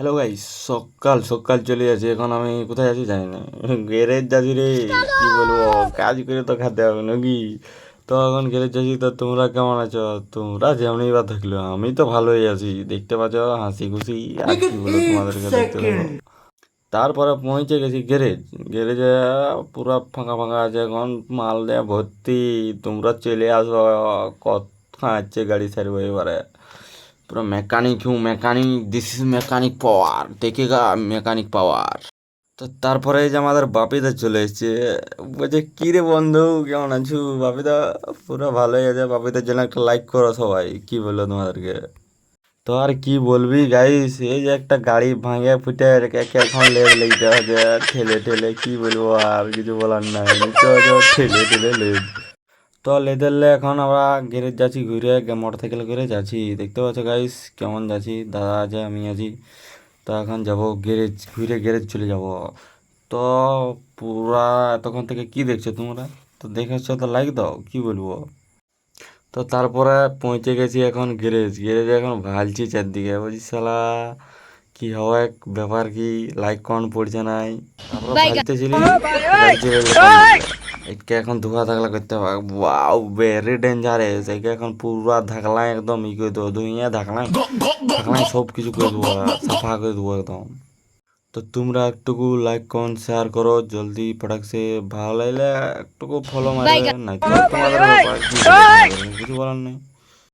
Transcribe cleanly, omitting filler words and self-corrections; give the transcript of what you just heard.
Hello guys, সকাল সকাল চলে যাচ্ছি। এখন আমি কোথায় আছি জানি না, গ্যারেজ যাচ্ছি রে। কি বলবো, কাজ করে তো খেতে হবে নাকি। তো এখন গ্যারেজ যাচ্ছি। তো তোমরা কেমন আছো? তোমরা যেমনই বা থাকলো, আমি তো ভালোই আছি। দেখতে পাচ্ছ হাসি খুশি। আর কি বলবো, তোমাদেরকে দেখতে থাকো। তারপরে পৌঁছে গেছি গ্যারেজ। গ্যারেজে পুরো ফাঁকা ফাঁকা আছে, এখন মাল দেয়া ভর্তি। তোমরা চলে আসো, কত আছে গাড়ি ছাড়বো এবারে। पूरा मैकेनिक हूँ, mechanic, this is mechanic power, देखेगा मैकेनिक पावर। তো তারপরে এই যে আমাদের বাপিদা চলে এসেছে। বলছে কি রে বন্ধু, কেমন আছো? বাপিদা পুরো ভালোই আছে। বাপিদার জন্য একটা লাইক করো সবাই, কি বললো তোমাদেরকে। তো আর কি বলবি গাইস, এই যে একটা গাড়ি ভাঙে ফুটে একে এখন লেজ লেগতে হবে ঠেলে ঠেলে। কি বলবো, আর কিছু বলার নাই, নিচে ঠেলে ঠেলে লেজ। তো লেদেরলে এখন আমরা গ্যারেজ যাচ্ছি ঘুরে, মোটর সাইকেল করে যাচ্ছি। দেখতে পাচ্ছ গাইস কেমন যাচ্ছি, দাদা আছে আমি আছি। তো এখন যাবো গ্যারেজ, ঘুরে গ্যারেজ চলে যাব। তো পুরা তখন থেকে কি দেখছো তোমরা? তো দেখেছো তো লাইক দাও, কি বলবো। তো তারপরে পৌঁছে গেছি এখন গ্যারেজ। গ্যারেজে এখন ভালছি চারদিকে, বলছি শালা কি হবে, ব্যাপার কি, লাইক কন পড়ছে নাই। তারপরে ভালতেছিলি, গাড়ি চলে এলো সামনে। একে এখন ধোয়া ধাকলা করতে হবে। Wow, very dangerous. একে এখন পুরা ধাকলা একদম ই করে দেবো, ধুইয়া ধাকলাই ধাকলাই সব কিছু করে দেবো, সাফা করে দেবো একদম। তো তোমরা একটুকু লাইক কমেন্ট শেয়ার করো জলদি ফটাক সে। ভালো লাগলে একটুকু ফলো মারবে, নাই তো তোমাদের ব্যাপার, কি বলবো তোমাদের, কিছু বলার নেই।